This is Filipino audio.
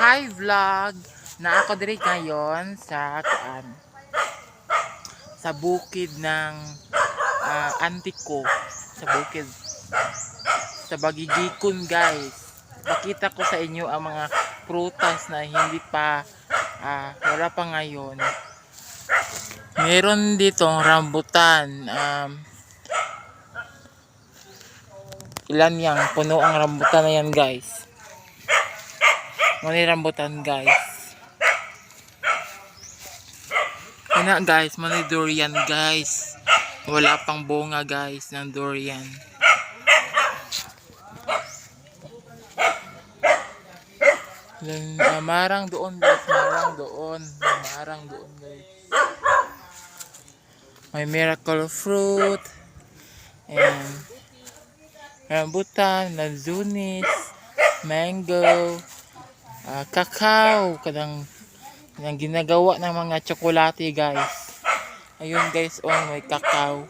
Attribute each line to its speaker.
Speaker 1: Hi vlog! Na ako diri ngayon sa bukid ng auntie ko. Sa bukid sa Bagigikon guys. Pakita ko sa inyo ang mga prutas na hindi pa wala pa ngayon. Meron ditong rambutan. Ilan yang puno ang rambutan na yan guys. Mani rambutan guys. Yan guys, mani durian guys. Wala pang bunga guys ng durian. Marang doon guys, marang doon guys. May miracle fruit and rambutan, lanzunis, mango, kakao, kadang ginagawa ng mga tsokolate guys. Ayun guys, may kakao.